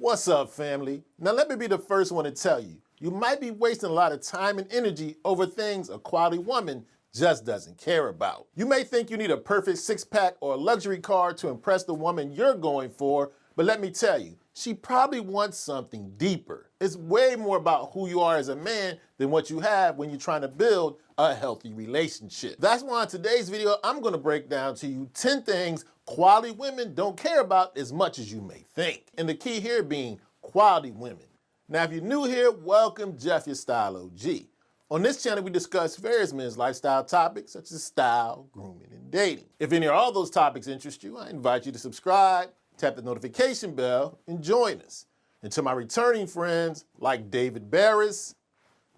What's up, family? Now let me be the first one to tell you, you might be wasting a lot of time and energy over things a quality woman just doesn't care about. You may think you need a perfect six-pack or a luxury car to impress the woman you're going for, but let me tell you, she probably wants something deeper. It's way more about who you are as a man than what you have when you're trying to build a healthy relationship. That's why in today's video, I'm gonna break down to you 10 things quality women don't care about as much as you may think. And the key here being quality women. Now, if you're new here, welcome, Jeff, your Style O.G. On this channel, we discuss various men's lifestyle topics such as style, grooming, and dating. If any or all those topics interest you, I invite you to subscribe, tap the notification bell, and join us. And to my returning friends like David Barris,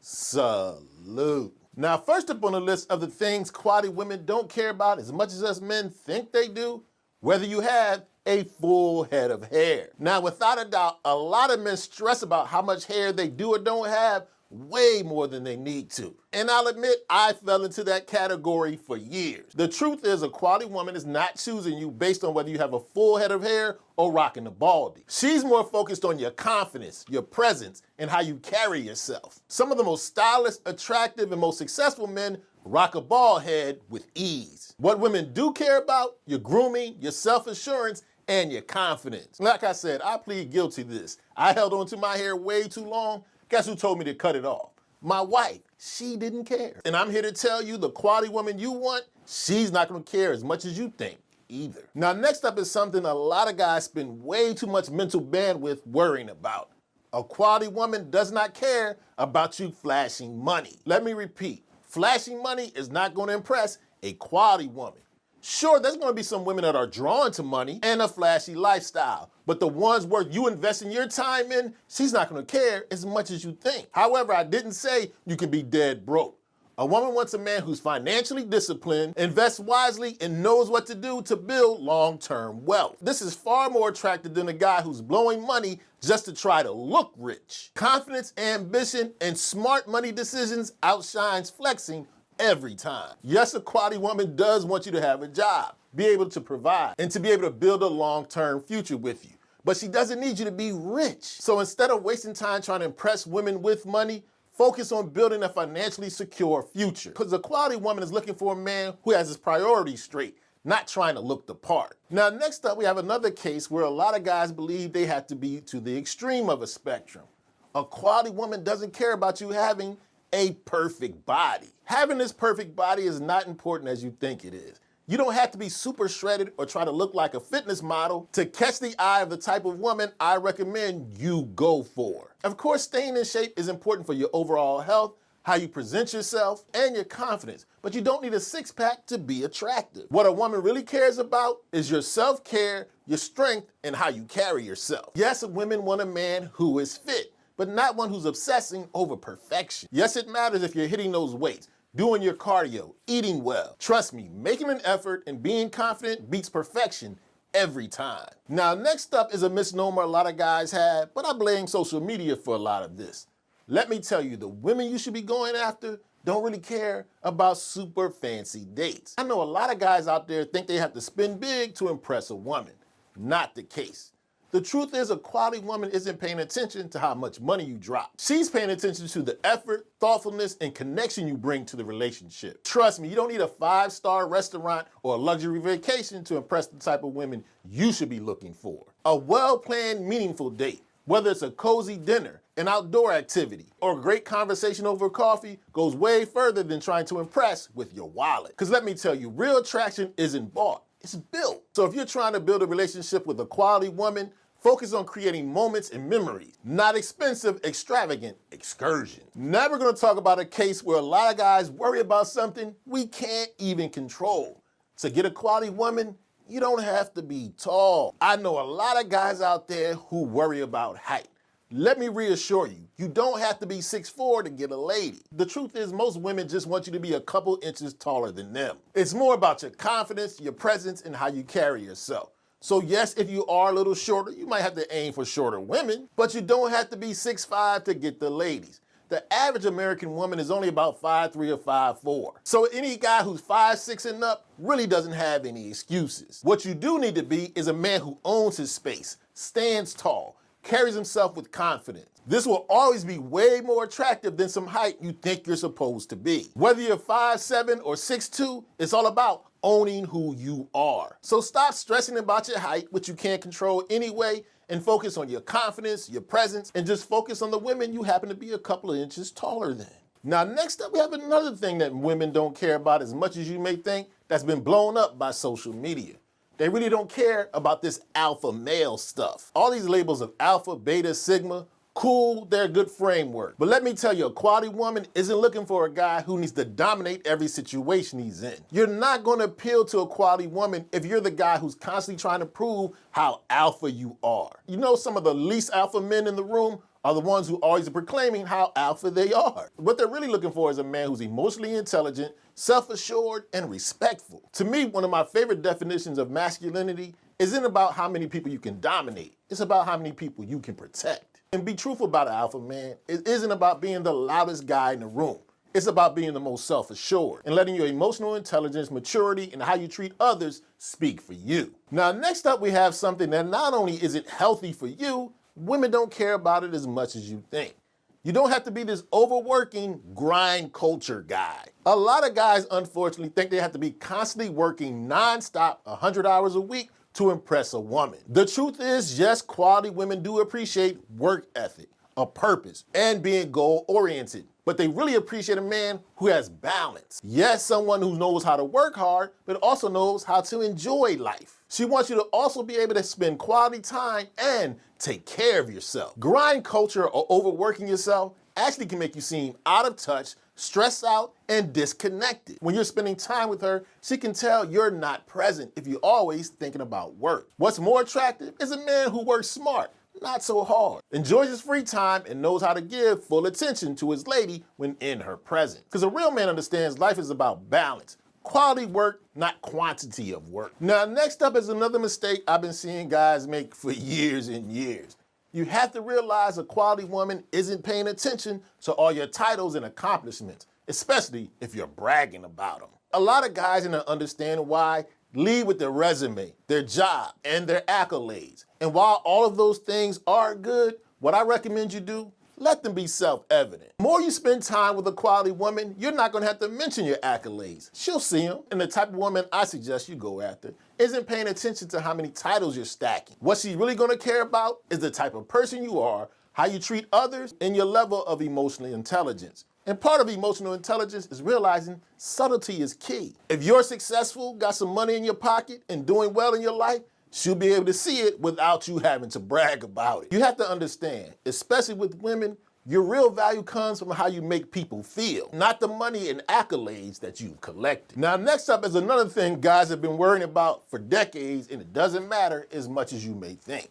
salute. Now, first up on the list of the things quality women don't care about as much as us men think they do, whether you have a full head of hair. Now, without a doubt, a lot of men stress about how much hair they do or don't have way more than they need to. And I'll admit, I fell into that category for years. The truth is, a quality woman is not choosing you based on whether you have a full head of hair or rocking a baldy. She's more focused on your confidence, your presence, and how you carry yourself. Some of the most stylish, attractive, and most successful men rock a bald head with ease. What women do care about, your grooming, your self-assurance, and your confidence. Like I said, I plead guilty to this. I held on to my hair way too long. Guess who told me to cut it off? My wife. She didn't care. And I'm here to tell you, the quality woman you want, she's not gonna care as much as you think either. Now, next up is something a lot of guys spend way too much mental bandwidth worrying about. A quality woman does not care about you flashing money. Let me repeat, flashing money is not gonna impress a quality woman. Sure, there's gonna be some women that are drawn to money and a flashy lifestyle, but the ones worth you investing your time in, she's not gonna care as much as you think. However, I didn't say you can be dead broke. A woman wants a man who's financially disciplined, invests wisely, and knows what to do to build long-term wealth. This is far more attractive than a guy who's blowing money just to try to look rich. Confidence, ambition, and smart money decisions outshines flexing every time. Yes, a quality woman does want you to have a job, be able to provide, and to be able to build a long-term future with you. But she doesn't need you to be rich. So instead of wasting time trying to impress women with money, focus on building a financially secure future. Because a quality woman is looking for a man who has his priorities straight, not trying to look the part. Now, next up, we have another case where a lot of guys believe they have to be to the extreme of a spectrum. A quality woman doesn't care about you having a perfect body. Having this perfect body is not important as you think it is. You don't have to be super shredded or try to look like a fitness model to catch the eye of the type of woman I recommend you go for. Of course, staying in shape is important for your overall health, how you present yourself, and your confidence, but you don't need a six-pack to be attractive. What a woman really cares about is your self-care, your strength, and how you carry yourself. Yes, women want a man who is fit, but not one who's obsessing over perfection. Yes, it matters if you're hitting those weights, doing your cardio, eating well. Trust me, making an effort and being confident beats perfection every time. Now, next up is a misnomer a lot of guys have, but I blame social media for a lot of this. Let me tell you, the women you should be going after don't really care about super fancy dates. I know a lot of guys out there think they have to spend big to impress a woman. Not the case. The truth is, a quality woman isn't paying attention to how much money you drop. She's paying attention to the effort, thoughtfulness, and connection you bring to the relationship. Trust me, you don't need a 5-star restaurant or a luxury vacation to impress the type of women you should be looking for. A well-planned, meaningful date, whether it's a cozy dinner, an outdoor activity, or a great conversation over coffee, goes way further than trying to impress with your wallet. Because let me tell you, real attraction isn't bought. It's built. So if you're trying to build a relationship with a quality woman, focus on creating moments and memories, not expensive, extravagant excursions. Never gonna talk about a case where a lot of guys worry about something we can't even control. To get a quality woman, you don't have to be tall. I know a lot of guys out there who worry about height. Let me reassure you, you don't have to be 6'4" to get a lady. The truth is, most women just want you to be a couple inches taller than them. It's more about your confidence, your presence, and how you carry yourself. So yes, if you are a little shorter, you might have to aim for shorter women, but you don't have to be 6'5" to get the ladies. The average American woman is only about 5'3" or 5'4". So any guy who's 5'6" and up really doesn't have any excuses. What you do need to be is a man who owns his space, stands tall, carries himself with confidence. This will always be way more attractive than some height you think you're supposed to be. Whether you're 5'7" or 6'2", it's all about owning who you are. So stop stressing about your height, which you can't control anyway, and focus on your confidence, your presence, and just focus on the women you happen to be a couple of inches taller than. Now, next up, we have another thing that women don't care about as much as you may think that's been blown up by social media. They really don't care about this alpha male stuff. All these labels of alpha, beta, sigma, cool, they're a good framework. But let me tell you, a quality woman isn't looking for a guy who needs to dominate every situation he's in. You're not gonna appeal to a quality woman if you're the guy who's constantly trying to prove how alpha you are. You know, some of the least alpha men in the room are the ones who always are proclaiming how alpha they are. What they're really looking for is a man who's emotionally intelligent, self-assured, and respectful. To me, one of my favorite definitions of masculinity isn't about how many people you can dominate. It's about how many people you can protect. And be truthful about an alpha man. It isn't about being the loudest guy in the room. It's about being the most self-assured and letting your emotional intelligence, maturity, and how you treat others speak for you. Now, next up, we have something that not only is it healthy for you, women don't care about it as much as you think. You don't have to be this overworking grind culture guy. A lot of guys, unfortunately, think they have to be constantly working nonstop 100 hours a week to impress a woman. The truth is, yes, quality women do appreciate work ethic, a purpose, and being goal-oriented. But they really appreciate a man who has balance. Yes, someone who knows how to work hard, but also knows how to enjoy life. She wants you to also be able to spend quality time and take care of yourself. Grind culture or overworking yourself actually can make you seem out of touch, stressed out, and disconnected. When you're spending time with her, she can tell you're not present if you're always thinking about work. What's more attractive is a man who works smart, not so hard, enjoys his free time, and knows how to give full attention to his lady when in her presence. Because a real man understands life is about balance. Quality work, not quantity of work. Now, next up is another mistake I've been seeing guys make for years and years. You have to realize a quality woman isn't paying attention to all your titles and accomplishments, especially if you're bragging about them. A lot of guys don't understand why lead with their resume, their job, and their accolades. And while all of those things are good, what I recommend you do, let them be self-evident. The more you spend time with a quality woman, you're not gonna have to mention your accolades. She'll see them, and the type of woman I suggest you go after isn't paying attention to how many titles you're stacking. What she's really gonna care about is the type of person you are, how you treat others, and your level of emotional intelligence. And part of emotional intelligence is realizing subtlety is key. If you're successful, got some money in your pocket, and doing well in your life, she'll be able to see it without you having to brag about it. You have to understand, especially with women, your real value comes from how you make people feel, not the money and accolades that you've collected. Now, next up is another thing guys have been worrying about for decades, and it doesn't matter as much as you may think.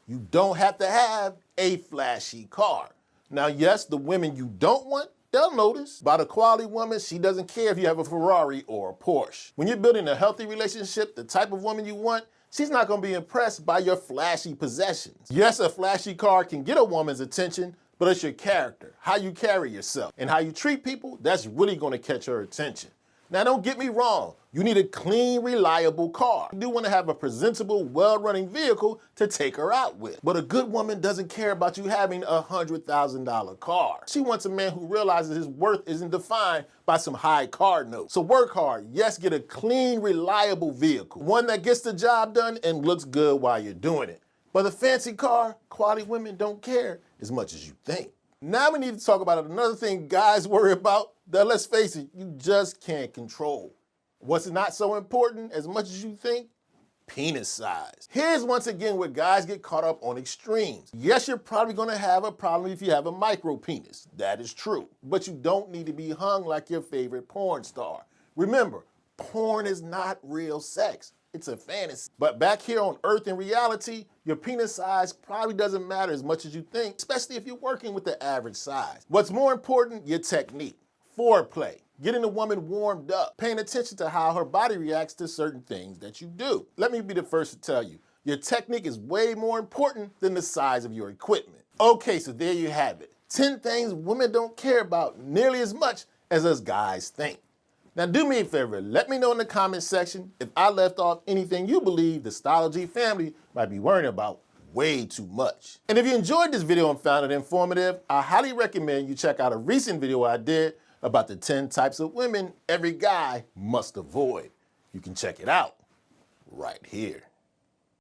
You don't have to have a flashy car. Now, yes, the women you don't want, they'll notice. About a quality woman, she doesn't care if you have a Ferrari or a Porsche. When you're building a healthy relationship, the type of woman you want, she's not gonna be impressed by your flashy possessions. Yes, a flashy car can get a woman's attention, but it's your character, how you carry yourself, and how you treat people, that's really gonna catch her attention. Now, don't get me wrong, you need a clean, reliable car. You do wanna have a presentable, well-running vehicle to take her out with. But a good woman doesn't care about you having a $100,000 car. She wants a man who realizes his worth isn't defined by some high car note. So work hard, yes, get a clean, reliable vehicle. One that gets the job done and looks good while you're doing it. But a fancy car, quality women don't care as much as you think. Now we need to talk about another thing guys worry about that, let's face it, you just can't control. What's not so important as much as you think? Penis size. Here's once again where guys get caught up on extremes. Yes, you're probably gonna have a problem if you have a micro penis. That is true. But you don't need to be hung like your favorite porn star. Remember, porn is not real sex. It's a fantasy. But back here on Earth in reality, your penis size probably doesn't matter as much as you think, especially if you're working with the average size. What's more important? Your technique. Foreplay. Getting the woman warmed up. Paying attention to how her body reacts to certain things that you do. Let me be the first to tell you, your technique is way more important than the size of your equipment. Okay, so there you have it. 10 things women don't care about nearly as much as us guys think. Now do me a favor, let me know in the comment section if I left off anything you believe the Style O.G family might be worrying about way too much. And if you enjoyed this video and found it informative, I highly recommend you check out a recent video I did about the 10 types of women every guy must avoid. You can check it out right here.